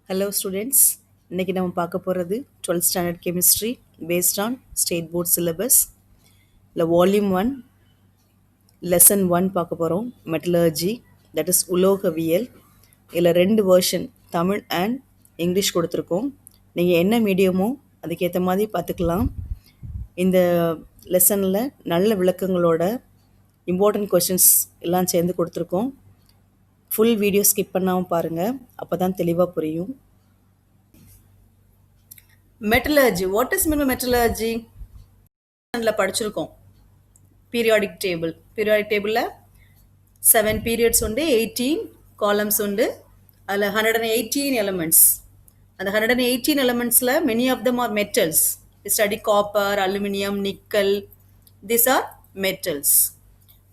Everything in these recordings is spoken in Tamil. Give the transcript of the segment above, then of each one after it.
Hello students, இன்னைக்கு நம்ம பார்க்க போகிறது 12th standard chemistry based on state board syllabus. இல்லை volume 1, lesson 1 பார்க்க போகிறோம் metallurgy, that is உலோகவியல். இதில் 2 version தமிழ் and இங்கிலீஷ் கொடுத்துருக்கோம். நீங்கள் என்ன மீடியமோ அதுக்கேற்ற மாதிரி பார்த்துக்கலாம். இந்த லெசனில் நல்ல விளக்கங்களோட இம்பார்ட்டன்ட் கொஷின்ஸ் எல்லாம் சேர்ந்து கொடுத்துருக்கோம். ஃபுல் வீடியோ ஸ்கிப் பண்ணாமல் பாருங்கள், அப்போ தான் தெளிவாக புரியும். Metallurgy, what is mean metallurgy? படிச்சிருக்கோம் பீரியாடிக் டேபிளில் 7 பீரியட்ஸ் உண்டு, 18 காலம்ஸ் உண்டு, அதில் 118 எலமெண்ட்ஸ். அந்த 118 எலமெண்ட்ஸில் many of them are metals. Study copper, aluminium, nickel, these are metals.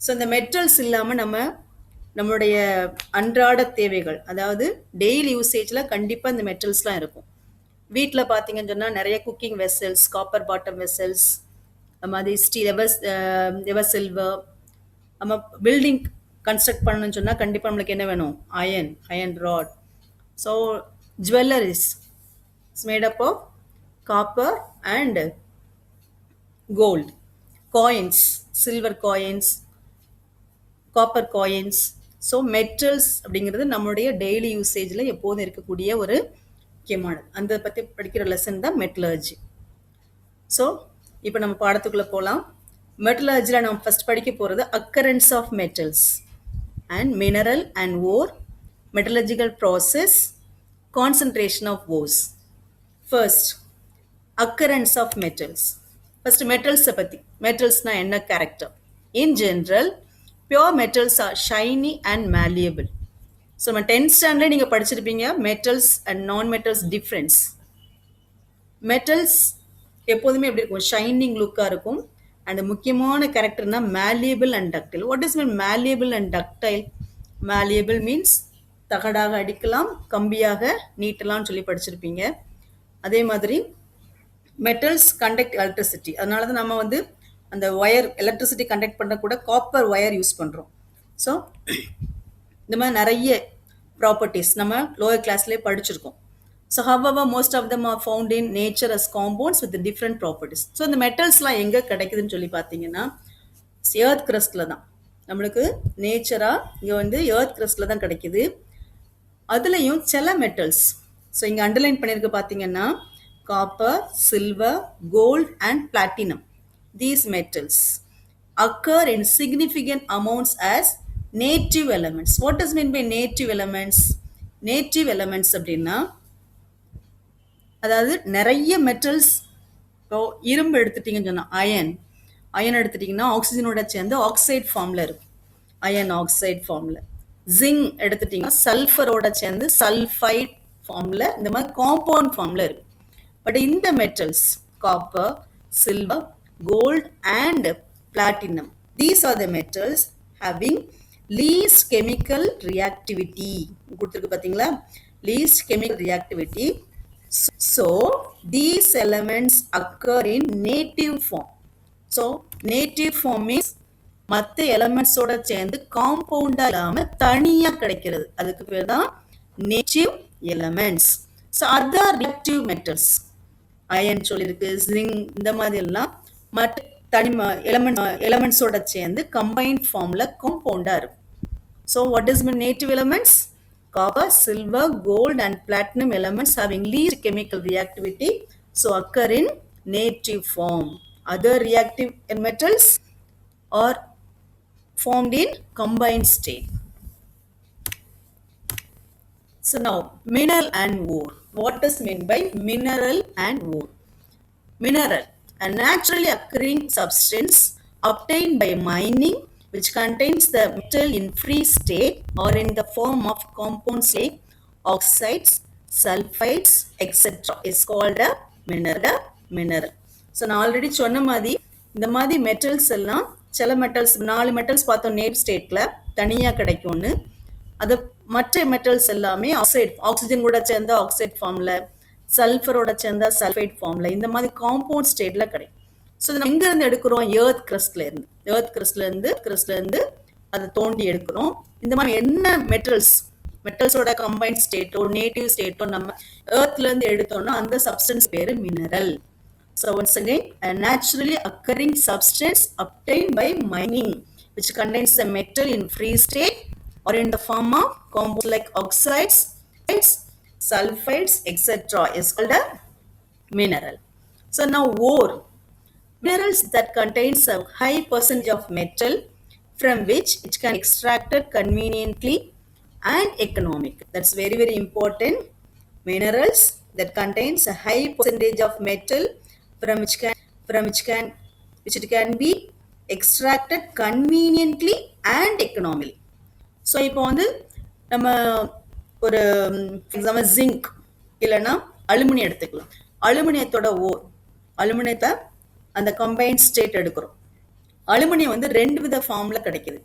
So இந்த மெட்டல்ஸ் இல்லாமல் நம்மளுடைய அன்றாட தேவைகள், அதாவது டெய்லி யூசேஜில் கண்டிப்பாக இந்த மெட்டல்ஸ்லாம் இருக்கும். வீட்டில் பார்த்தீங்கன்னு சொன்னால் நிறைய cooking vessels, copper bottom vessels, அது மாதிரி ஸ்டீல் எவர் சில்வர். நம்ம பில்டிங் கன்ஸ்ட்ரக்ட் பண்ணணும்னு சொன்னால் கண்டிப்பாக நம்மளுக்கு என்ன வேணும்? Iron rod. So jewelleries it's made up of copper and gold. Coins, silver coins, copper coins. So metals அப்படிங்கிறது நம்மளுடைய டெய்லி யூசேஜில் எப்போதும் இருக்கக்கூடிய ஒரு முக்கியமானது. அந்த பற்றி படிக்கிற லெசன் தான் மெட்டலர்ஜி. ஸோ இப்போ நம்ம பாடத்துக்குள்ளே போகலாம். மெட்டலர்ஜியில் நம்ம ஃபஸ்ட் படிக்க போகிறது occurrence of metals and mineral and ore, metallurgical process, concentration of ores. First occurrence of metals. First மெட்டல்ஸை பற்றி. மெட்டல்ஸ்னால் என்ன character? In general pure metals are shiny and malleable. So நம்ம 10th ஸ்டாண்டர்ட் நீங்கள் படிச்சிருப்பீங்க metals and non metals difference. Metals எப்போதுமே எப்படி இருக்கும்? ஷைனிங் லுக்காக இருக்கும். அண்ட் முக்கியமான கேரக்டர்னா malleable and ductile. What is mean malleable and ductile? malleable means தகடாக அடிக்கலாம், கம்பியாக நீட்டலாம்னு சொல்லி படிச்சிருப்பீங்க. அதே மாதிரி மெட்டல்ஸ் கண்டக்ட் எலக்ட்ரிசிட்டி. அதனால தான் நம்ம அந்த ஒயர் எலக்ட்ரிசிட்டி கண்டக்ட் பண்ண கூட காப்பர் ஒயர் யூஸ் பண்ணுறோம். ஸோ இந்த மாதிரி நிறைய ப்ராப்பர்ட்டிஸ் நம்ம லோயர் கிளாஸ்லேயே படிச்சிருக்கோம். So however most of them are found in nature as compounds with different properties. So இந்த மெட்டல்ஸ்லாம் எங்கே கிடைக்குதுன்னு சொல்லி பார்த்தீங்கன்னா எர்த் கிரஸ்டில் தான். நம்மளுக்கு நேச்சராக இங்கே எர்த் கிரஸ்டில் தான் கிடைக்குது. அதுலேயும் சில மெட்டல்ஸ், ஸோ இங்கே அண்டர்லைன் பண்ணியிருக்கு பார்த்தீங்கன்னா copper, silver, gold and platinum. These metals occur in significant amounts as native elements. What does mean by native elements? Native elements அப்படின்னா அதாவது நிறைய மெட்டல்ஸ். இப்போ இரும்பு எடுத்துட்டிங்கன்னு சொன்னால் அயன் எடுத்துட்டிங்கன்னா ஆக்சிஜனோட சேர்ந்து ஆக்சைடு ஃபார்மில் இருக்கும், அயன் ஆக்சைடு ஃபார்மில். ஜிங்க் எடுத்துட்டிங்கன்னா சல்ஃபரோட சேர்ந்து சல்ஃபைட் ஃபார்மில், இந்த மாதிரி காம்பவுண்ட் ஃபார்மில் இருக்கும். பட் இந்த metals copper, silver, gold and platinum, these are the metals having least chemical reactivity. கொடுத்திருக்கு பாத்தீங்களா? least chemical reactivity. So these elements occur in native form. So native form means மற்ற எலமெண்ட்ஸோட சேர்ந்து காம்பவுண்டா இல்லாம தனியா கிடைக்கிறது, அதுக்கு பேர் தான் native elements. So other reactive metals, iron சொல்லியிருக்கு, ஜிங்க், இந்த மாதிரி எல்லாம் மற்ற தனிம எலமெண்ட்ஸோட சேர்ந்து கம்பைன்ட் ஃபார்மில் காம்பவுண்டாக இருக்கும். So what is mean native elements? Copper, silver, gold and platinum elements having least chemical reactivity, so occur in native form. Other reactive metals are formed in combined state. So now mineral and ore. What does mean by mineral and ore? Mineral, a naturally occurring substance obtained by mining which contains the metal in free state or in the form of compounds like oxides, sulfides, etc. is called a mineral. So நான் ஆல்ரெடி சொன்ன மாதிரி இந்த மாதிரி மெட்டல்ஸ் எல்லாம் சில மெட்டல்ஸ் 4 மெட்டல்ஸ் பார்த்தோம் நேட் ஸ்டேட்டில் தனியாக கிடைக்கும்னு. அது மற்ற மெட்டல்ஸ் எல்லாமே ஆக்சிஜன் கூட சேர்ந்த ஆக்சைடு ஃபார்மில், சல்ஃபரோட சேர்ந்தா சல்ஃபைட் ஃபார்மில், இந்த மாதிரி காம்பவுண்ட் ஸ்டேட்டில் கிடைக்கும். ஸோ நம்ம எங்கேருந்து எடுக்கிறோம்? எர்த் கிரஸ்ட்லேருந்து அதை தோண்டி எடுக்கிறோம். இந்த மாதிரி என்ன மெட்டல்ஸ் மெட்டல்ஸோட கம்பைன்ட் ஸ்டேட்டோ நேட்டிவ் ஸ்டேட்டோ நம்ம எர்த்ல இருந்து எடுத்தோம்னா அந்த சப்ஸ்டன்ஸ் பேரு mineral. So once again, a naturally occurring substance obtained by mining, which contains the metal in free state or in the form of compounds like oxides, sulfides, etc. is called a mineral. So now ore. Minerals that contains a high percentage of metal from which it can be extracted conveniently and economic. That's very very important. Minerals that contains a high percentage of metal which it can be extracted conveniently and economically. So இப்போ வந்து நம்ம ஒரு எக்ஸாம்பிள் ஜிங்க் இல்லைன்னா அலுமினியம் எடுத்துக்கலாம். அலுமினியத்தோட ஓர், அலுமினியத்தை அந்த கம்பைன்ட் ஸ்டேட் எடுக்கிறோம். அலுமினியம் வந்து 2 வித ஃபார்மில் கிடைக்குது.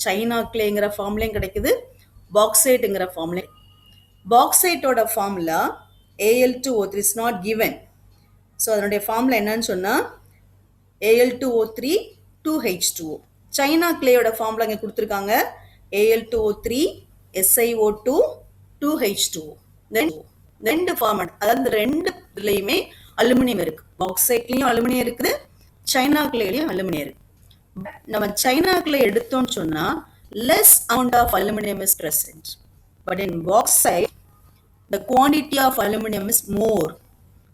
சைனா கிளேங்கிற ஃபார்ம்லையும் கிடைக்குது, பாக்சைட்டுங்கிற ஃபார்ம்லையும். பாக்சைட்டோட formula Al2O3 is not given. So அதனுடைய ஃபார்முலா என்னன்னு சொன்னால் Al2O3 2H2O. சைனா கிளேயோட ஃபார்முலா இங்கே கொடுத்துருக்காங்க Al2O3 SiO2 2H2O. ரெண்டு ஃபார்மட், அதாவது ரெண்டு இதுலையுமே அலுமினியம் இருக்கு. பாக்சைட்லையும் அலுமினியம் இருக்குது, சைனா கிளேலையும் அலுமினியம் இருக்கு. நம்ம சைனா கிளே எடுத்தோம்னு சொன்னா less amount of aluminum is present, but in bauxite the quantity of aluminum is more.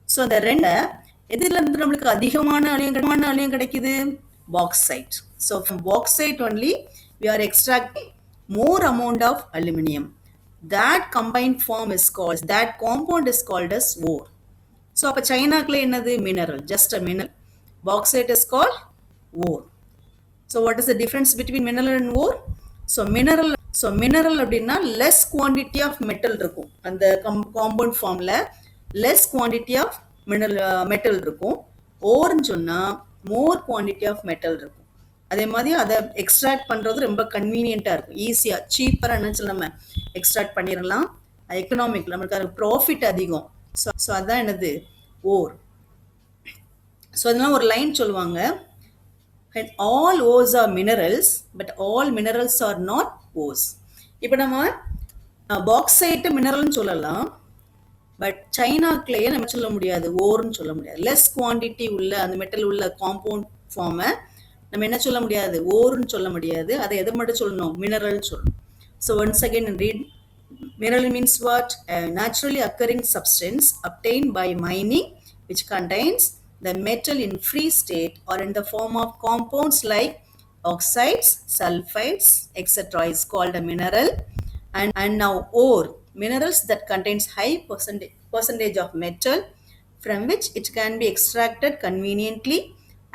So the ரெண்டு எதுல இருந்து நம்மளுக்கு அதிகமான அலுமினியம் கிடைக்குது? Bauxite. So from bauxite only we are extracting more amount of aluminum. That combined form is called, that compound is called as ore. So அப்ப சைனாக்குள்ள என்னது? Mineral, just a mineral. Bauxite is called ore. So what is the difference between mineral and ore? So mineral அப்படின்னா less quantity of metal இருக்கும். அந்த compound formல less quantity of metal இருக்கும். ஓர்ன்னு சொன்னா more quantity of metal இருக்கும். அதே மாதிரி அதை எக்ஸ்ட்ராக்ட் பண்ணுறது ரொம்ப கன்வீனியண்ட்டாக இருக்கும், ஈஸியாக சீப்பராக நினச்சி நம்ம எக்ஸ்ட்ராக்ட் பண்ணிடலாம். எக்கனாமிக், நம்மளுக்கு அது ப்ராஃபிட் அதிகம். ஸோ அதுதான் என்னது? ஓர். ஸோ அதெல்லாம் ஒரு லைன் சொல்லுவாங்க, all ores are minerals but all minerals are not ores. இப்போ நம்ம பாக்சைட்டு மினரல்னு சொல்லலாம், பட் சைனாக்குள்ளேயே நம்ம சொல்ல முடியாது, ஓர்னு சொல்ல முடியாது. லெஸ் குவான்டிட்டி உள்ள அந்த மெட்டல் உள்ள காம்பவுண்ட் ஃபார்மை நம்ம என்ன சொல்ல முடியாது? ஓர்னு சொல்ல முடியாது. அதை எதை மட்டும் சொல்லணும்? மினரல் சொல்லணும். So once again read. Mineral means what? A naturally occurring substance obtained by mining which contains the metal in free state or in the form of compounds like oxides, sulfides, etc. is called a mineral. And now ore. Minerals that contains high percentage of metal from which it can be extracted conveniently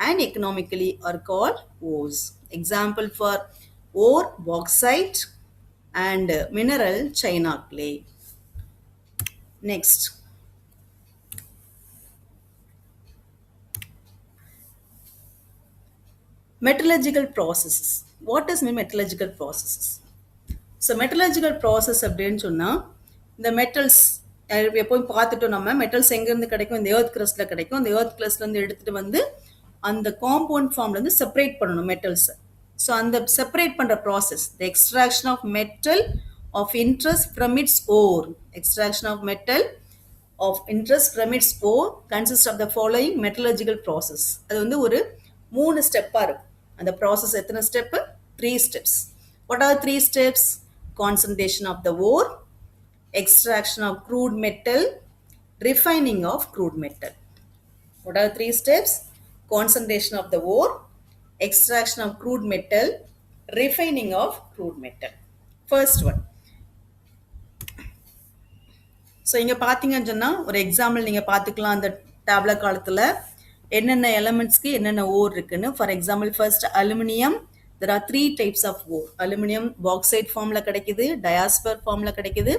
and economically are called ores. Example for ore, bauxite, and mineral, china clay. Next, metallurgical processes. What is metallurgical processes? So metallurgical process அப்படின்னு சொன்னா இந்த மெட்டல்ஸ் எப்போயும் பார்த்துட்டோம். நம்ம மெட்டல்ஸ் எங்கேருந்து கிடைக்கும்? இந்த எர்த் கிரஸ்ட்ல கிடைக்கும். அந்த எர்த் கிரஸ்ட்லேருந்து எடுத்துட்டு வந்து அந்த காம்பவுண்ட் ஃபார்ம்லேருந்து செப்பரேட் பண்ணணும் மெட்டல்ஸை. ஸோ அந்த செப்பரேட் பண்ணுற process, the extraction of metal of interest from its ore. Extraction of metal of interest from its ore consist of the following metallurgical process. அது வந்து ஒரு 3 ஸ்டெப்பாக இருக்கும். அந்த ப்ராசஸ் எத்தனை step? 3 steps. What are 3 steps? Concentration of the ore, extraction of crude metal, refining of crude metal. What are 3 steps? Concentration of the ore, extraction of crude metal, refining of crude metal. First one. So இங்கே பார்த்தீங்கன்னு சொன்னால் ஒரு எக்ஸாம்பிள் நீங்கள் பார்த்துக்கலாம். அந்த டேப்லெட் காலத்தில் என்னென்ன எலமெண்ட்ஸ்க்கு என்னென்ன ஓர் இருக்குன்னு. For example first aluminium. There are 3 types of ore. Aluminium bauxite ஃபார்மில் கிடைக்குது, டயாஸ்பர் ஃபார்மில் கிடைக்குது,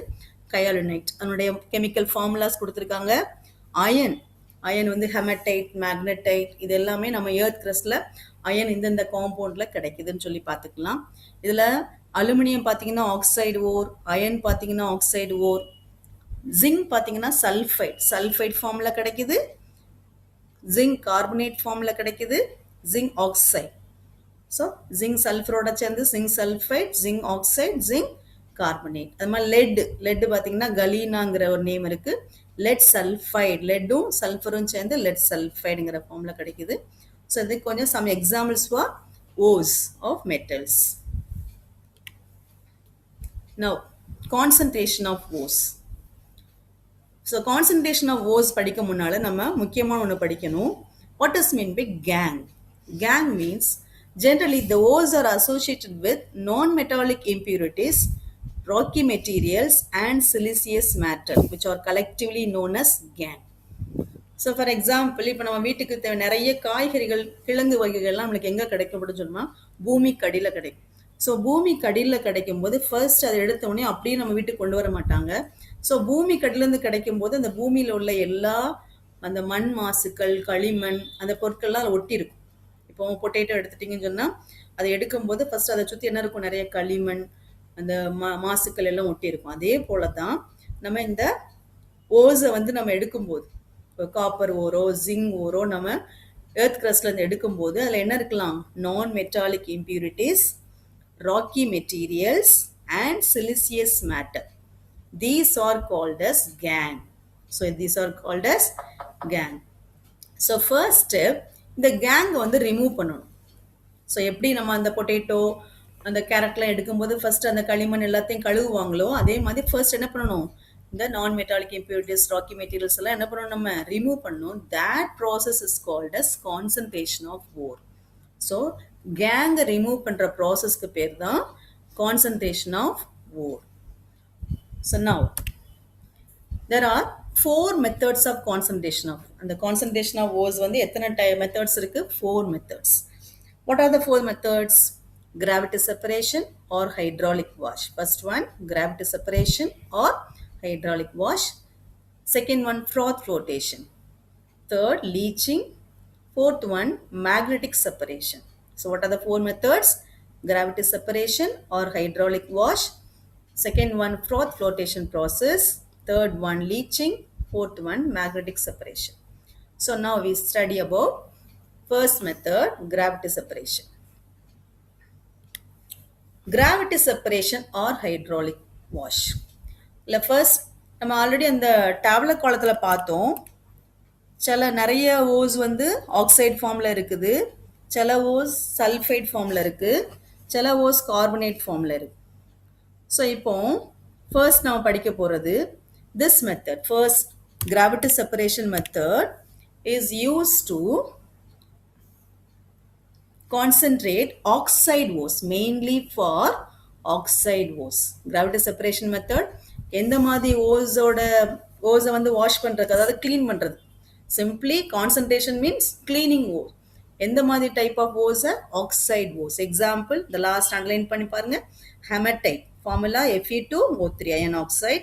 கயாலுனைட். அதனுடைய கெமிக்கல் ஃபார்முலாஸ் கொடுத்துருக்காங்க. அயன் வந்து ஹெமடைட், மேக்னடைட், இது எல்லாமே நம்ம எர்த் கிரஸ்டில் அயன் இந்தந்த காம்பவுண்டில் கிடைக்குதுன்னு சொல்லி பார்த்துக்கலாம். இதில் அலுமினியம் பார்த்தீங்கன்னா ஆக்சைடு ஓர், அயன் பார்த்தீங்கன்னா ஆக்சைடு ஓர். ஜிங்க் பார்த்தீங்கன்னா சல்ஃபைட் ஃபார்மில் கிடைக்குது, ஜிங்க் கார்பனேட் ஃபார்மில் கிடைக்குது, ஜிங்க் ஆக்சைடு. ஸோ ஜிங்க் சல்ஃபரோட சேர்ந்து zinc sulphide, zinc oxide, zinc carbonate. அது மாதிரி லெட் பார்த்தீங்கன்னா கலீனாங்கிற ஒரு நேம் இருக்கு. லெட் சல்ஃபைடு, லெட்டும் சல்ஃபரும் சேர்ந்து லெட் சல்ஃபைடுங்கிற ஃபார்ம்ல கிடைக்குது. ஸோ இது கொஞ்சம் some examples for ores of metals. Now, concentration of O's. So concentration of ores படிக்க முன்னால் நம்ம முக்கியமான ஒன்று படிக்கணும். What is mean by gangue? Gangue means generally the O's are associated with non-metallic impurities, rocky materials and siliceous matter which are collectively known as gang. So for example இப்போ நம்ம வீட்டுக்கு தேவை நிறைய காய்கறிகள் கிழங்கு வகைகள்லாம் நம்மளுக்கு எங்கே கிடைக்கப்படும் சொன்னால் பூமிக்கு அடியில் கிடைக்கும். ஸோ பூமிக்கு அடியில் கிடைக்கும் போது ஃபர்ஸ்ட் அதை எடுத்த உடனே அப்படியே நம்ம வீட்டுக்கு கொண்டு வர மாட்டாங்க. ஸோ பூமிக்கு அடியிலேருந்து கிடைக்கும் போது அந்த பூமியில் உள்ள எல்லா அந்த மண் மாசுக்கள், களிமண், அந்த பொருட்கள்லாம் அதில் ஒட்டி இருக்கும். இப்போ பொட்டேட்டோ எடுத்துட்டிங்கன்னு சொன்னால் அதை எடுக்கும்போது ஃபர்ஸ்ட் அதை சுற்றி என்ன இருக்கும், நிறைய களிமண், அந்த மாசுக்கள் எல்லாம் ஒட்டி இருக்கும். அதே போல தான் நம்ம இந்த ஓஸை வந்து நம்ம எடுக்கும்போது காப்பர் ஓரோ ஜிங்க் ஓரோ நம்ம எர்த் கிரஸ்ட்லேருந்து எடுக்கும்போது அதில் என்ன இருக்கலாம், நான் metallic impurities, rocky materials and siliceous matter. These are called as gang. So these are called as gang. So first step, இந்த gang வந்து ரிமூவ் பண்ணணும். ஸோ எப்படி நம்ம அந்த பொட்டேட்டோ அந்த கேரட்லாம் எடுக்கும்போது ஃபர்ஸ்ட் அந்த களிமண் எல்லாத்தையும் கழுவுவாங்களோ அதே மாதிரி ஃபர்ஸ்ட் என்ன பண்ணணும், இந்த நான் மெட்டாலிக் இம்பியூரிட்டிஸ், ராக்கி மெட்டீரியல்ஸ் எல்லாம் என்ன பண்ணணும், நம்ம ரிமூவ் பண்ணணும். that process is called as concentration of ore. So கேங்கை ரிமூவ் பண்ணுற ப்ராசஸ்க்கு பேர் தான் concentration of ore. So now there are 4 methods of concentration of, and the concentration of ores வந்து எத்தனை methods இருக்கு, 4 methods. What are the 4 methods? Gravity separation or hydraulic wash. First one, gravity separation or hydraulic wash. Second one, froth flotation. Third, leaching. Fourth one, magnetic separation. So what are the 4 methods? Gravity separation or hydraulic wash. Second one, froth flotation process. Third one, leaching. Fourth one, magnetic separation. So now we study about first method, gravity separation. Gravity separation or hydraulic wash. இல்லை ஃபர்ஸ்ட் நம்ம ஆல்ரெடி அந்த டேப்லெட் காலத்தில் பார்த்தோம். சில நிறைய ஓஸ் வந்து ஆக்சைடு ஃபார்மில் இருக்குது, சில ஓஸ் சல்ஃபைட் ஃபார்மில் இருக்குது, சில ஓஸ் கார்பனேட் ஃபார்மில் இருக்குது. ஸோ இப்போ ஃபர்ஸ்ட் நம்ம படிக்க போகிறது this method. First, gravity separation method is used to concentrate oxide ores, mainly for oxide ores. Gravity separation method எந்த மாதிரி ஓஸை வந்து வாஷ் பண்ணுறது, அதாவது க்ளீன் பண்ணுறது. Simply concentration means cleaning ore. எந்த மாதிரி டைப் ஆஃப் ஓஸை, ஆக்சைடு ஓஸ். எக்ஸாம்பிள் இந்த லாஸ்ட் அண்டர்லைன் பண்ணி பாருங்க, haematite formula Fe2O3 iron oxide,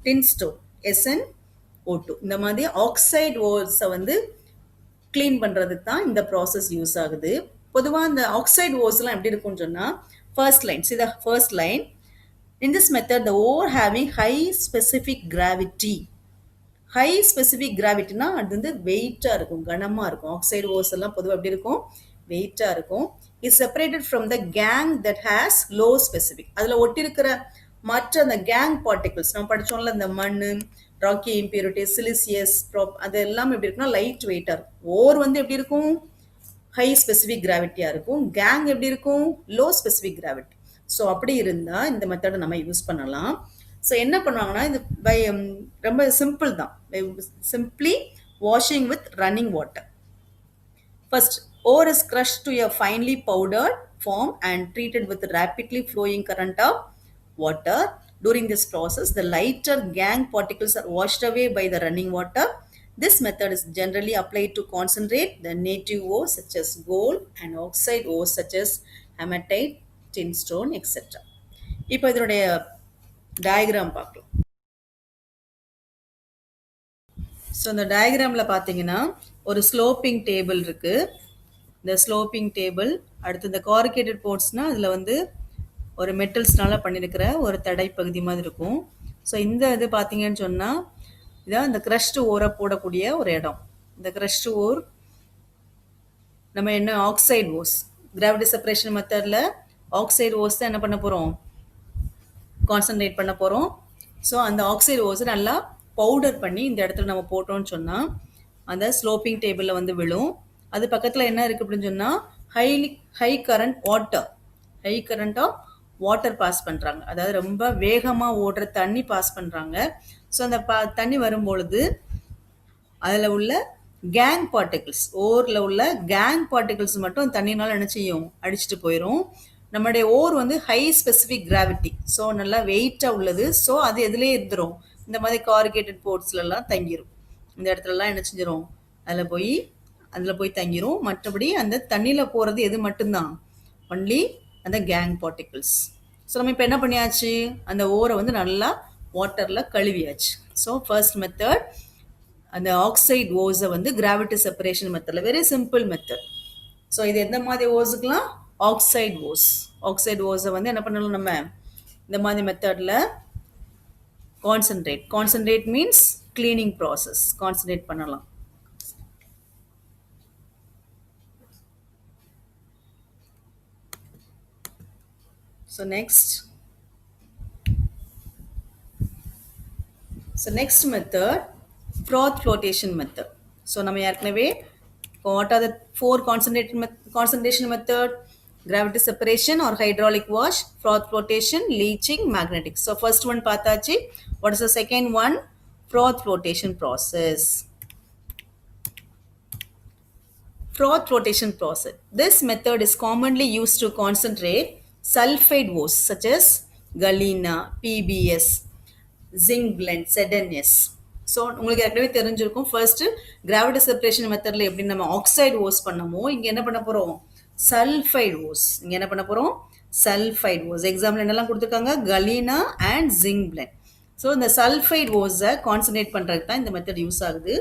tinstone SnO2. இந்த மாதிரி ஆக்சைடு ஓஸை வந்து க்ளீன் பண்ணுறதுக்கு தான் இந்த ப்ராசஸ் யூஸ் ஆகுது. பொதுவாக இந்த ஆக்சைடு ஓஸ்லாம் எப்படி இருக்கும்னு சொன்னால், first line, see the first line. In this method, the ore having high specific gravity. High specific கிராவிட்டினா அது வந்து வெயிட்டாக இருக்கும், கனமாக இருக்கும். ஆக்சைடு ஓஸ் எல்லாம் பொதுவாக எப்படி இருக்கும், வெயிட்டாக இருக்கும். Is separated from the gang that has low specific. அதில் ஒட்டியிருக்கிற மற்ற அந்த கேங் பார்ட்டிகிள்ஸ் நம்ம படித்தோம்ல, இந்த மண், ராக்கி இம்பியூரிட்டிஸ், சிலிசியஸ் அது எல்லாம் எப்படி இருக்குன்னா லைட் வெயிட்டாக இருக்கும். ஓர் வந்து எப்படி இருக்கும், ஹை ஸ்பெசிஃபிக் கிராவிட்டியாக இருக்கும். கேங் எப்படி இருக்கும், லோ ஸ்பெசிஃபிக் கிராவிட்டி. ஸோ அப்படி இருந்தால் இந்த மெத்தடை நம்ம யூஸ் பண்ணலாம். ஸோ என்ன பண்ணுவாங்கன்னா, இது பை ரொம்ப சிம்பிள் தான், simply washing with running water. First, ore is crushed to a finely powdered form and treated with rapidly flowing current of water. During this process, the lighter gang particles are washed away by the running water. This method is generally applied to concentrate the native ores such as gold and oxide ores such as hematite, tinstone, etc. இப்போ இதனுடைய டயக்ராம் பார்க்கலாம். ஸோ இந்த டயக்ராமில் பார்த்தீங்கன்னா ஒரு ஸ்லோப்பிங் டேபிள் இருக்குது. இந்த ஸ்லோப்பிங் டேபிள் அடுத்து இந்த கார்கேட்டட் போர்ட்ஸ்னால் அதில் வந்து ஒரு மெட்டல்ஸ்னால பண்ணியிருக்கிற ஒரு தடை பகுதி மாதிரி இருக்கும். ஸோ இந்த இது பார்த்தீங்கன்னு சொன்னால் இதான் இந்த க்ரஷ்டு ஓரை போடக்கூடிய ஒரு இடம். இந்த க்ரஷ்டு ஓர் நம்ம என்ன ஆக்சைடு ஓஸ், கிராவிட்டி செப்பரேஷன் மெத்தடில் ஆக்சைடு ஓஸ் தான் என்ன பண்ண போகிறோம், கான்சன்ட்ரேட் பண்ண போகிறோம். ஸோ அந்த ஆக்சைடு ஓஸை நல்லா பவுடர் பண்ணி இந்த இடத்துல நம்ம போட்டோம்னு சொன்னால் அந்த ஸ்லோப்பிங் டேபிளில் வந்து விழும். அது பக்கத்தில் என்ன இருக்குது அப்படின்னு சொன்னால் high current water, high current of water pass பண்ணுறாங்க. அதாவது ரொம்ப வேகமாக ஓடுற தண்ணி பாஸ் பண்ணுறாங்க. ஸோ அந்த தண்ணி வரும்பொழுது அதில் உள்ள கேங் பார்ட்டிகிள்ஸ், ஓரில் உள்ள கேங் பார்ட்டிகிள்ஸ் மட்டும் தண்ணினால என்ன செய்யும், அடிச்சுட்டு போயிடும். நம்மளுடைய ஓர் வந்து ஹை ஸ்பெசிஃபிக் கிராவிட்டி, ஸோ நல்லா வெயிட்டாக உள்ளது. ஸோ அது எதுலேயே இருந்துடும், இந்த மாதிரி கார்கேட்டட் போர்ட்ஸ்லலாம் தங்கிடும். இந்த இடத்துலலாம் என்ன செஞ்சிடும், அதில் போய் தங்கிடும். மற்றபடி அந்த தண்ணியில் போகிறது எது மட்டும்தான், ஒன்லி அந்த கேங் பார்ட்டிகிள்ஸ். ஸோ நம்ம இப்போ என்ன பண்ணியாச்சு, அந்த ஓரை வந்து நல்லா வாட்டரில் கழுவியாச்சு. ஸோ ஃபர்ஸ்ட் மெத்தட் அந்த ஆக்சைடு ஓஸை வந்து கிராவிட்டி செப்பரேஷன் மெத்தடில், வெரி சிம்பிள் மெத்தட். ஸோ இது எந்த மாதிரி ஓஸுக்கெலாம், ஆக்சைடு ஓஸ். ஆக்சைடு ஓஸை வந்து என்ன பண்ணலாம், நம்ம இந்த மாதிரி மெத்தடில் concentrate means cleaning process, concentrate பண்ணலாம். So next method, froth flotation method. So நம்ம ஏற்கனவே what are the four concentration method? Gravity separation or hydraulic wash, froth flotation, leaching, magnetic. So first one பார்த்தாச்சு. What is the second one? Froth flotation process. Froth flotation process. This method is commonly used to concentrate sulfide ores such as galena, PBS, zinc blend, ZNS. So உங்களுக்கு ஏற்கனவே தெரிஞ்சிருக்கும், ஃபர்ஸ்ட்டு கிராவிட்டி செப்பரேஷன் மெத்தடில் எப்படி நம்ம ஆக்சைடு ஓஸ் பண்ணமோ, இங்கே என்ன பண்ண போகிறோம், சல்ஃபைடு ஓஸ். இங்கே என்ன பண்ண போகிறோம், சல்ஃபைடு ஓஸ். எக்ஸாம்பிள் என்னெல்லாம் கொடுத்துருக்காங்க, galena and zinc blend. So இந்த சல்ஃபைடு ஓஸை கான்சன்ட்ரேட் பண்ணுறதுக்கு தான் இந்த மெத்தட் யூஸ் ஆகுது.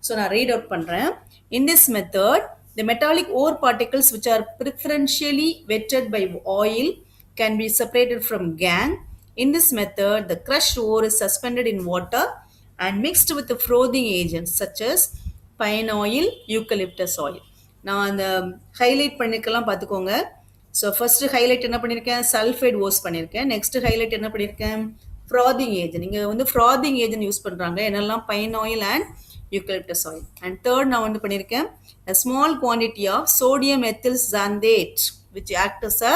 ஸோ நான் ரீட் அவுட் பண்ணுறேன். In this method the metallic ore particles which are preferentially wetted by oil can be separated from gangue. In this method, the crushed ore is suspended in water and mixed with the frothing agents such as pine oil, eucalyptus oil. நான் அந்த ஹைலைட் பண்ணிருக்கலாம் பார்த்துக்கோங்க. ஸோ ஃபர்ஸ்ட் ஹைலைட் என்ன பண்ணியிருக்கேன், சல்ஃபைடு ஓஸ் பண்ணியிருக்கேன். நெக்ஸ்ட் ஹைலைட் என்ன பண்ணியிருக்கேன், ஃப்ராதிங் ஏஜென்ட். இங்கே வந்து ஃப்ராதிங் ஏஜென்ட் யூஸ் பண்ணுறாங்க, என்னெல்லாம் pine oil and eucalyptus oil. And third நான் வந்து பண்ணியிருக்கேன், a small quantity of sodium ethyl xanthate which acts as a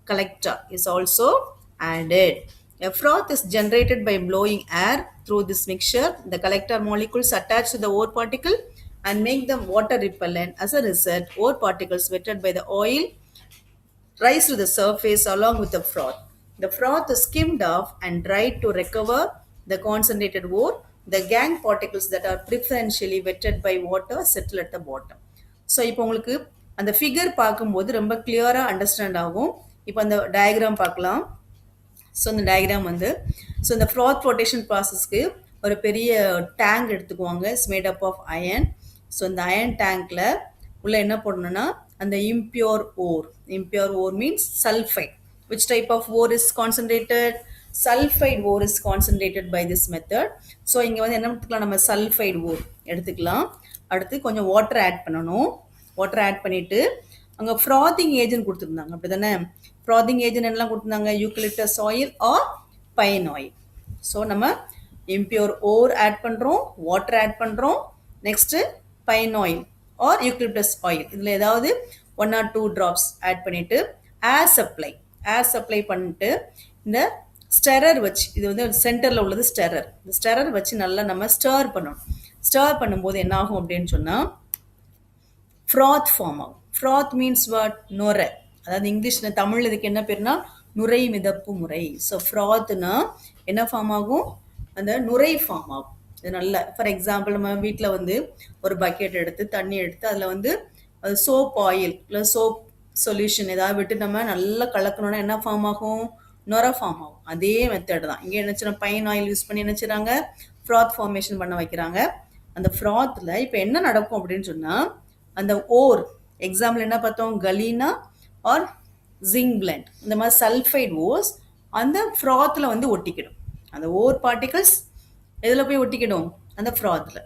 collector is also added. A froth is generated by blowing air through this mixture. The collector molecules attach to the ore particle and make them water repellent. As a result, ore particles wetted by the oil rise to the surface along with the froth. The froth is skimmed off and dried to recover the concentrated ore. The gangue particles that are preferentially wetted by water settle at the bottom. So இப்போ உங்களுக்கு அந்த ஃபிகர் பார்க்கும்போது ரொம்ப கிளியராக அண்டர்ஸ்டாண்ட் ஆகும். இப்போ அந்த டயக்ராம் பார்க்கலாம். ஸோ இந்த டயக்ராம் வந்து, ஸோ இந்த ஃப்ராத் ஃப்ளோட்டேஷன் ப்ராசஸ்க்கு ஒரு பெரிய டேங்க் எடுத்துக்குவாங்க, it's made up of iron. So இந்த அயன் டேங்க்கில் உள்ள என்ன பண்ணணும்னா அந்த impure ore means sulfide. Which type of ore is concentrated? Sulfide ore is concentrated by this method. So இங்கே வந்து என்ன எடுத்துக்கலாம், நம்ம சல்ஃபைடு ஓர் எடுத்துக்கலாம். அடுத்து கொஞ்சம் வாட்டர் ஆட் பண்ணணும். வாட்டர் ஆட் பண்ணிவிட்டு அங்கே ஃப்ராதிங் ஏஜென்ட் கொடுத்துருந்தாங்க, அப்படி தானே. ஃப்ராதிங் ஏஜென்ட் என்னெல்லாம் கொடுத்துருந்தாங்க, eucalyptus oil or pine oil. So நம்ம impure ore ஆட் பண்ணுறோம், வாட்டர் ஆட் பண்ணுறோம், next pine oil or eucalyptus oil, இதில் ஏதாவது 1 or 2 drops ஆட் பண்ணிவிட்டு ஏர் சப்ளை பண்ணிட்டு இந்த ஸ்டெரர் வச்சு, இது வந்து சென்டரில் உள்ளது ஸ்டெரர், இந்த ஸ்டெரர் வச்சு நல்லா நம்ம ஸ்டர் பண்ணணும். ஸ்டர் பண்ணும்போது என்ன ஆகும் அப்படின்னு சொன்னால் ஃப்ராத் ஃபார்ம் ஆகும். ஃப்ராத் மீன்ஸ் வாட், நுரை. அதாவது இங்கிலீஷில், தமிழ் இதுக்கு என்ன பேருனா நுரை மிதப்பு முறை. ஸோ ஃப்ராத்னா என்ன ஃபார்ம் ஆகும், அந்த நுரை ஃபார்ம் ஆகும். இது நல்ல, ஃபார் எக்ஸாம்பிள் நம்ம வீட்டில் வந்து ஒரு பக்கெட் எடுத்து தண்ணி எடுத்து அதில் வந்து சோப் ஆயில் இல்லை சோப் சொல்யூஷன் ஏதாவது விட்டு நம்ம நல்லா கலக்கணும்னா என்ன ஃபார்ம் ஆகும், நுரை ஃபார்ம் ஆகும். அதே மெத்தட் தான் இங்கே என்ன செய்யணும், பைன் ஆயில் யூஸ் பண்ணி என்ன செய்கிறாங்க, ஃப்ராத் ஃபார்மேஷன் பண்ண வைக்கிறாங்க. அந்த ஃப்ராத்தில் இப்போ என்ன நடக்கும் அப்படின்னு சொன்னால், அந்த ஓர் எக்ஸாம்பிள் என்ன பார்த்தோம், கலீனா ஆர் ஜிங்க் பிளெண்ட், இந்த மாதிரி சல்ஃபைட் ஓர்ஸ் அந்த ஃப்ராத்தில் வந்து ஒட்டிக்கிடும். அந்த ஓர் பார்ட்டிகல்ஸ் எதில் போய் ஒட்டிக்கிடும், அந்த ஃப்ராத்தில்.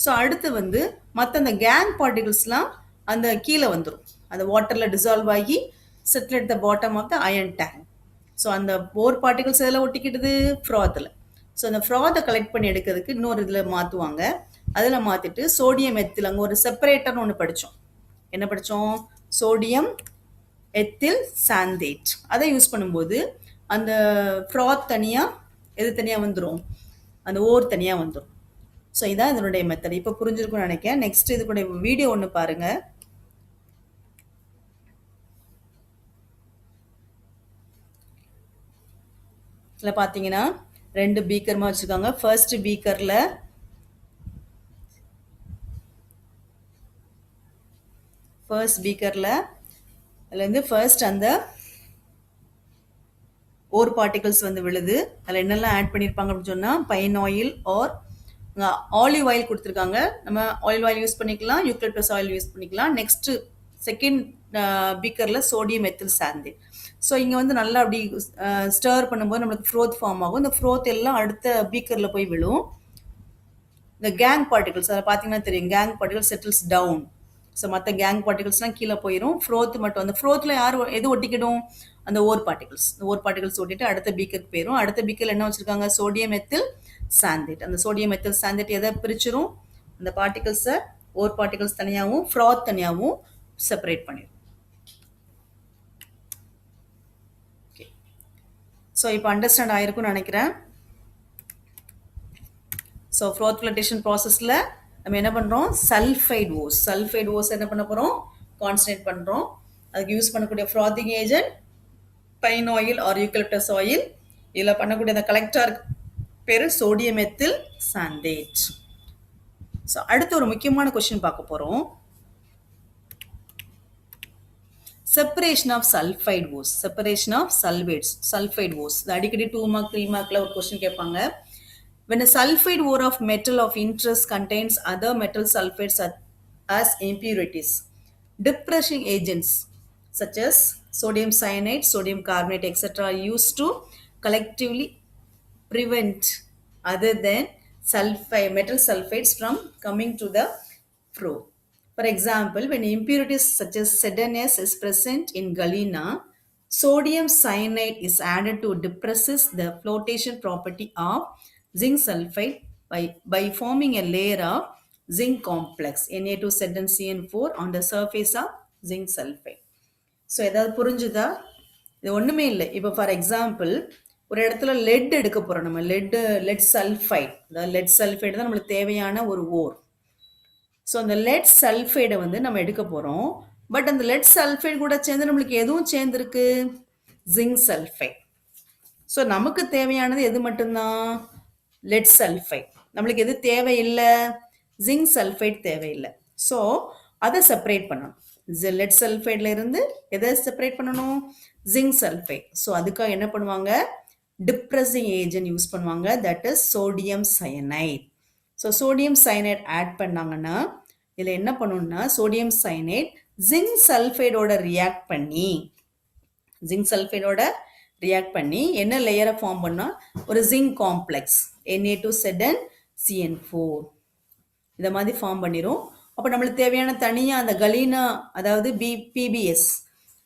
ஸோ அடுத்து வந்து மற்ற அந்த கேங் பார்ட்டிகல்ஸ்லாம் அந்த கீழே வந்துடும், அந்த வாட்டரில் டிசால்வ் ஆகி settle at the bottom of the iron tank. So அந்த ஓர் பார்ட்டிகல்ஸ் எதில் ஒட்டிக்கிட்டுது? ஃப்ராத்தில். ஸோ அந்த ஃப்ராத்தை கலெக்ட் பண்ணி எடுக்கிறதுக்கு இன்னொரு இதில் மாற்றுவாங்க. அதில் மாற்றிட்டு சோடியம் எத்தில், அங்கே ஒரு செப்பரேட்டர்னு ஒன்று படித்தோம். என்ன படித்தோம்? Sodium ethyl xanthate. அதை யூஸ் பண்ணும்போது அந்த ஃப்ராத் தனியாக, எது தனியாக வந்துடும்? அந்த ஓர் தனியாக வந்துடும். ஸோ இதான் இதனுடைய மெத்தட். இப்போ புரிஞ்சிருக்கும்னு நினைக்கிறேன். நெக்ஸ்ட் இதுக்குடைய வீடியோ ஒன்று பாருங்கள். இதில் பார்த்தீங்கன்னா 2 பீக்கர்மா வச்சுருக்காங்க. ஃபர்ஸ்ட் பீக்கரில் அதுலேருந்து ஃபர்ஸ்ட் அந்த ஓர் பார்ட்டிகல்ஸ் வந்து விழுது. அதில் என்னெல்லாம் ஆட் பண்ணியிருப்பாங்க அப்படின்னு சொன்னால் pine oil or olive oil கொடுத்துருக்காங்க. நம்ம ஆலிவ் ஆயில் யூஸ் பண்ணிக்கலாம், யூக்கலிப்டஸ் ஆயில் யூஸ் பண்ணிக்கலாம். நெக்ஸ்ட்டு செகண்ட் பீக்கரில் சோடியம் எத்தில் சாந்தேட். ஸோ இங்கே வந்து நல்லா அப்படி ஸ்டர் பண்ணும்போது நம்மளுக்கு ஃப்ரோத் ஃபார்ம் ஆகும். இந்த ஃப்ரோத் எல்லாம் அடுத்த பீக்கரில் போய் விழும். இந்த கேங் பார்ட்டிகல்ஸ் அதை பார்த்தீங்கன்னா தெரியும். Gangue particles settles down. So மற்ற கேங் பார்ட்டிகல்ஸ்லாம் கீழே போயிடும். ஃப்ரோத் மட்டும், அந்த ஃப்ரோத்தில் யார் எது ஒட்டிக்கிடும்? அந்த ஓர் பார்ட்டிகல்ஸ். இந்த ஓர் பார்ட்டிகல்ஸ் ஓட்டிட்டு அடுத்த பீக்கருக்கு போயிடும். அடுத்த பீக்கரில் என்ன வச்சுருக்காங்க? Sodium ethyl xanthate. அந்த சோடியம் எத்தில் சாந்தேட் எதை பிரிச்சிரும்? அந்த பார்ட்டிகல்ஸை ஓர் பார்ட்டிகல்ஸ் தனியாகவும் ஃப்ராத் தனியாகவும் செப்பரேட் பண்ணிடும். ஓகே, ஸோ இப்போ அண்டர்ஸ்டாண்ட் ஆயிருக்கும்னு நினைக்கிறேன். ஸோ ஃப்ரோத் ஃபில்ட்ரேஷன் ப்ராசஸில் நம்ம என்ன பண்ணுறோம்? சல்ஃபைட் ஓஸ் என்ன பண்ண போகிறோம்? கான்சன்ட்ரேட் பண்ணுறோம். அதுக்கு யூஸ் பண்ணக்கூடிய frothing agent pine oil or eucalyptus oil. இதில் பண்ணக்கூடிய அந்த கலெக்டர் பேர் சோடியம் எத்தில் சாந்தேட். ஸோ அடுத்து ஒரு முக்கியமான கொஸ்டின் பார்க்க போகிறோம். Separation of sulphide ores, sulfide ores. இது அடிக்கடி 2 மார்க் 3 மார்க்கில் ஒரு கொஸ்டின் கேட்பாங்க. When a sulfide ore of metal of interest contains other metal sulfates as impurities, depressing agents such as sodium cyanide, sodium carbonate, etc. are used to collectively prevent other than metal sulfates from coming to the fore. For example, when impurities such as sedonase is present in galena, sodium cyanide is added to depresses the flotation property of zinc sulfide by forming a layer of zinc complex Na2ZnCN4 on the surface of zinc sulfide. So ஏதாவது புரிஞ்சுதா? இது ஒன்றுமே இல்லை. இப்போ ஃபார் எக்ஸாம்பிள் ஒரு இடத்துல லெட் எடுக்க போகிறோம். நம்ம லெட் சல்ஃபைட், அதாவது லெட் சல்ஃபைடு தான் நம்மளுக்கு தேவையான ஒரு ஓர். ஸோ அந்த லெட் சல்ஃபைடை வந்து நம்ம எடுக்க போகிறோம். பட் அந்த லெட் சல்ஃபைடு கூட சேர்ந்து நம்மளுக்கு எதுவும் சேர்ந்துருக்கு? Zinc sulphide. ஸோ நமக்கு தேவையானது எது மட்டும்தான்? Let sulphide. நம்மளுக்கு எது தேவையில்லை? ஜிங்க் சல்ஃபைட் தேவையில்லை. ஸோ அதை செப்பரேட் பண்ணணும். லெட் சல்ஃபைட்ல இருந்து எதை செப்பரேட் பண்ணணும்? Zinc sulphide. ஸோ அதுக்காக என்ன பண்ணுவாங்க? டிப்ரெசிங் ஏஜென்ட் யூஸ் பண்ணுவாங்க. That is sodium cyanide. So sodium cyanide add பண்ணாங்கன்னா இதில் என்ன பண்ணணும்னா சோடியம் சயனைட் ஜிங்க் சல்ஃபைடோட ரியாக்ட் பண்ணி என்ன லேயரை ஃபார்ம் பண்ணால் ஒரு ஜிங்க் காம்ப்ளெக்ஸ் Na2ZnCN4 இதை மாதிரி ஃபார்ம் பண்ணிடும். அப்போ நம்மளுக்கு தேவையான தனியாக அந்த கலீனா, அதாவது பிபிஎஸ்,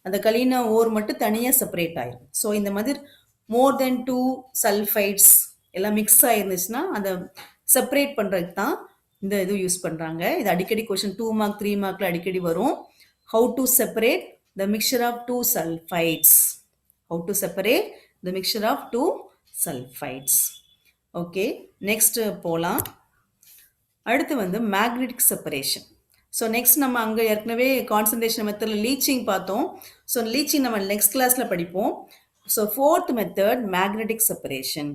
அந்த கலீனா ஓர் மட்டும் தனியாக செப்பரேட் ஆயிடும். ஸோ இந்த மாதிரி மோர் தென் 2 சல்ஃபைட்ஸ் எல்லாம் மிக்ஸ் ஆயிருந்துச்சுன்னா அதை செப்பரேட் பண்ணுறதுக்கு தான் இந்த இது யூஸ் பண்ணுறாங்க. இது அடிக்கடி கொஸ்டின் 2 மார்க் 3 மார்க்கில் அடிக்கடி வரும். How to separate the mixture of 2 sulfides. Okay, next போகலாம். அடுத்து வந்து மேக்னெட்டிக் செப்பரேஷன். ஸோ நெக்ஸ்ட் நம்ம அங்கே ஏற்கனவே கான்சன்ட்ரேஷன் மெத்தடில் லீச்சிங் பார்த்தோம். ஸோ லீச்சிங் நம்ம நெக்ஸ்ட் கிளாஸில் படிப்போம். So fourth method magnetic separation.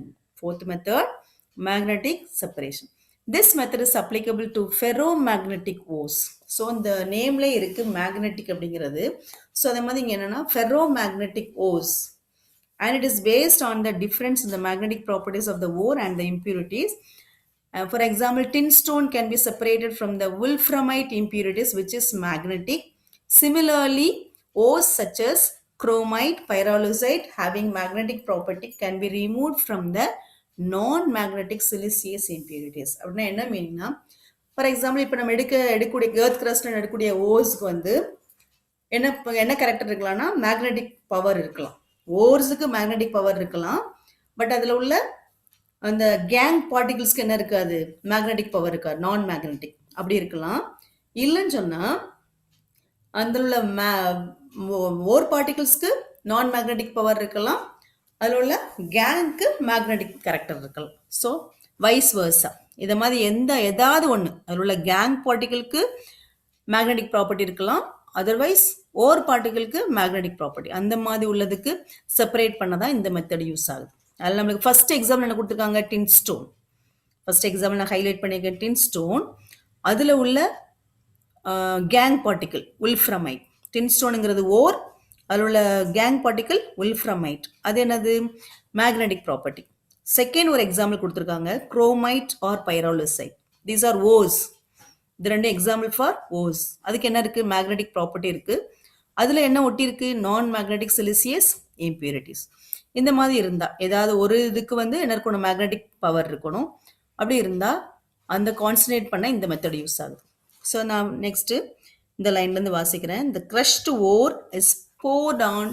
This method is applicable to ferromagnetic ores. So இந்த நேம்லே இருக்குது மேக்னெட்டிக் அப்படிங்கிறது. ஸோ அதே மாதிரி இங்கே என்னென்னா ferromagnetic ores. And it is based on the difference in the magnetic properties of the ore and the impurities. For example, tin stone can be separated from the wolframite impurities, which is magnetic. Similarly, ores such as chromite, pyrolusite having magnetic property can be removed from the non-magnetic siliceous impurities. அப்படின்னா என்ன மீனிங்னா, ஃபார் எக்ஸாம்பிள் இப்போ நம்ம எடுக்கக்கூடிய எர்த் கிரஸ்ட் எடுக்கக்கூடிய ஓஸ்க்கு வந்து என்ன கேரக்டர் இருக்கலாம்னா மேக்னெட்டிக் பவர் இருக்கலாம். ஓர்ஸுக்கு மேக்னெட்டிக் பவர் இருக்கலாம். பட் அதில் உள்ள அந்த கேங் பார்ட்டிகிள்ஸ்க்கு என்ன இருக்காது? மேக்னெட்டிக் பவர் இருக்காது. நான் மேக்னெட்டிக் அப்படி இருக்கலாம். இல்லைன்னு சொன்னால் அதில் உள்ள ஓர் பார்ட்டிகிள்ஸ்க்கு நான் மேக்னெட்டிக் பவர் இருக்கலாம். அதில் உள்ள கேங்க்கு மேக்னெட்டிக் கேரக்டர் இருக்கலாம். ஸோ வைஸ் வேர்ஸா இதை மாதிரி ஏதாவது ஒன்று அதில் உள்ள கேங் பார்ட்டிகிளுக்கு மேக்னெட்டிக் ப்ராப்பர்ட்டி இருக்கலாம். அதர்வைஸ் ஓர் பார்ட்டிகிளுக்கு மேக்னெட்டிக் ப்ராப்பர்ட்டி அந்த மாதிரி உள்ளதுக்கு செப்பரேட் பண்ண தான் இந்த மெத்தட் யூஸ் ஆகுது. அதில் நம்மளுக்கு ஃபர்ஸ்ட் எக்ஸாம்பிள் என்ன கொடுத்துருக்காங்க? டின் ஸ்டோன். ஃபர்ஸ்ட் எக்ஸாம்பிள் நான் ஹைலைட் பண்ணியிருக்கேன் டின் ஸ்டோன். அதில் உள்ள கேங் பார்ட்டிகிள் உல்ஃப்ரமைட். டின் ஸ்டோனுங்கிறது ஓர், அதில் உள்ள கேங் பார்ட்டிகிள் உல்ஃப்ரமைட். அது என்னது? Magnetic property. செகண்ட் ஒரு எக்ஸாம்பிள் கொடுத்துருக்காங்க chromite or pyrolusite. These are ores. இது ரெண்டு எக்ஸாம்பிள் ஃபார் ஓஸ். அதுக்கு என்ன இருக்கு? மேக்னெட்டிக் ப்ராப்பர்ட்டி இருக்கு. அதுல என்ன ஒட்டி இருக்கு? நான் மேக்னெட்டிக் சிலிசியஸ் இம்பியூரிட்டிஸ். இந்த மாதிரி இருந்தா ஏதாவது ஒரு இதுக்கு வந்து என்ன இருக்கணும்? மேக்னெட்டிக் பவர் இருக்கணும். அப்படி இருந்தா அந்த கான்சன்ட்ரேட் பண்ண இந்த மெத்தட் யூஸ் ஆகுது. ஸோ நான் நெக்ஸ்ட் இந்த லைன்ல இருந்து வாசிக்கிறேன். The crushed ore is poured on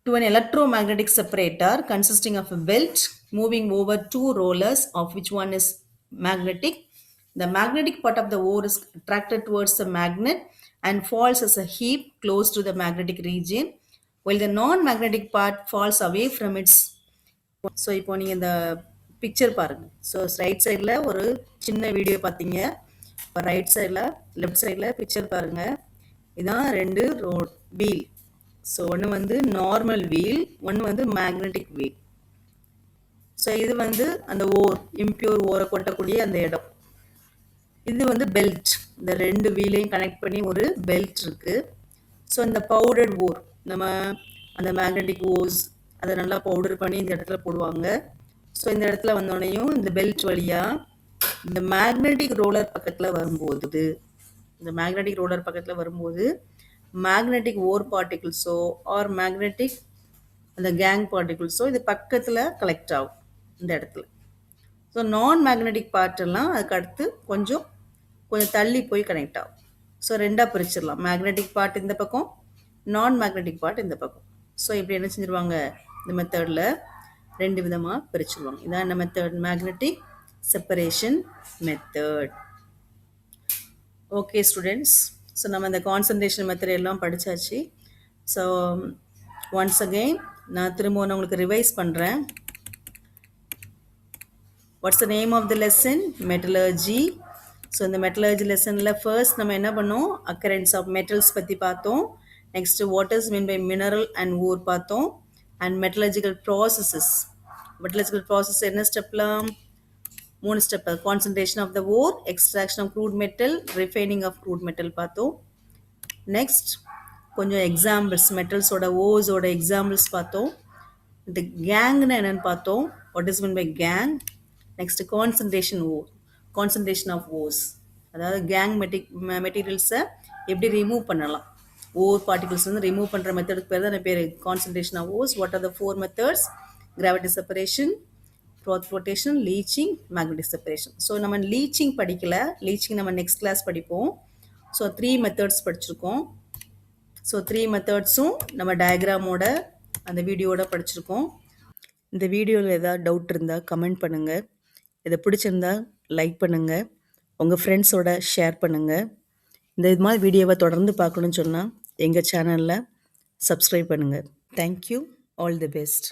to an electromagnetic separator consisting of a belt moving over two rollers, of which one is magnetic. The magnetic part of the ore is attracted towards the magnet and falls as a heap close to the magnetic region, while the non-magnetic part falls away from its. So இப்போ நீங்கள் இந்த பிக்சர் பாருங்க. ஸோ ரைட் சைடில் ஒரு சின்ன வீடியோ பார்த்தீங்க. இப்போ ரைட் சைடில் லெஃப்ட் சைடில் பிக்சர் பாருங்க. இதான் ரெண்டு வீல். ஸோ ஒன்று வந்து நார்மல் வீல், ஒன்று வந்து மேக்னெட்டிக் வீல். ஸோ இது வந்து அந்த ஓர், இம்பியூர் ஓரை கொட்டக்கூடிய அந்த இடம். இது வந்து பெல்ட். இந்த ரெண்டு வீலையும் கனெக்ட் பண்ணி ஒரு பெல்ட் இருக்கு. ஸோ இந்த பவுடர்ட் ஓர், நம்ம அந்த மேக்னெட்டிக் ஓர்ஸ் அதை நல்லா பவுடர் பண்ணி இந்த இடத்துல போடுவாங்க. ஸோ இந்த இடத்துல வந்தோடனையும் இந்த பெல்ட் வழியாக இந்த மேக்னெட்டிக் ரோலர் பக்கத்தில் வரும்போது மேக்னெட்டிக் ஓர் பார்ட்டிகிள்ஸோ ஆர் மேக்னெட்டிக் அந்த கேங் பார்ட்டிகிள்ஸோ இது பக்கத்தில் கலெக்ட் ஆகும் இந்த இடத்துல. ஸோ நான் மேக்னெட்டிக் பார்ட்டெல்லாம் அதுக்கு அடுத்து கொஞ்சம் தள்ளி போய் கனெக்ட் ஆகும். ஸோ ரெண்டாக பிரிச்சிடலாம். மேக்னெட்டிக் பார்ட் இந்த பக்கம், நான் மேக்னெட்டிக் பார்ட் இந்த பக்கம். ஸோ இப்படி என்ன செஞ்சிருவாங்க? இந்த மெத்தடில் ரெண்டு விதமாக பிரிச்சிருவாங்க. இதான் என்ன method? Magnetic separation method. Okay students, so நம்ம இந்த கான்சன்ட்ரேஷன் மெத்தட் எல்லாம் படித்தாச்சு. ஸோ ஒன்ஸ் அகெயின் நான் திரும்ப உங்களுக்கு ரிவைஸ் பண்ணுறேன். What's the name of the lesson? Metallurgy. So இந்த மெட்டலர்ஜி லெசனில் ஃபர்ஸ்ட் நம்ம என்ன பண்ணோம்? அக்கரன்ஸ் ஆஃப் மெட்டல்ஸ் பற்றி பார்த்தோம். Next what is mean by mineral and ore பார்த்தோம். And metallurgical processes. Metallurgical process என்ன ஸ்டெப்லாம்? 3 step. Concentration of the ore, extraction of crude metal, refining of crude metal பார்த்தோம். நெக்ஸ்ட் கொஞ்சம் எக்ஸாம்பிள்ஸ், மெட்டல்ஸோட ஓஸோட எக்ஸாம்பிள்ஸ் பார்த்தோம். இந்த கேங்னு என்னென்னு பார்த்தோம். What is mean by gang. Next concentration of ores, அதாவது கேங் மெட்டீரியல்ஸை எப்படி ரிமூவ் பண்ணலாம். ஓர் பார்ட்டிகல்ஸ் வந்து ரிமூவ் பண்ணுற மெத்தடுக்கு பேர் தான் பேர் concentration of ores. What are the 4 methods? Gravity separation, க்ராஸ் flotation, leaching, magnetic separation. So நம்ம லீச்சிங் படிக்கல. லீச்சிங் நம்ம நெக்ஸ்ட் கிளாஸ் படிப்போம். ஸோ 3 மெத்தட்ஸ் படிச்சிருக்கோம். ஸோ 3 மெத்தட்ஸும் நம்ம டயக்ராமோட அந்த வீடியோட படிச்சிருக்கோம். இந்த வீடியோவில் ஏதாவது டவுட் இருந்தால் கமெண்ட் பண்ணுங்கள். இதை பிடிச்சிருந்தா லைக் பண்ணுங்கள். உங்கள் ஃப்ரெண்ட்ஸோட ஷேர் பண்ணுங்கள். இது மாதிரி வீடியோவை தொடர்ந்து பார்க்கணுன்னு சொன்னால் எங்கள் சேனலில் சப்ஸ்கிரைப் பண்ணுங்கள். தேங்க்யூ. All the best.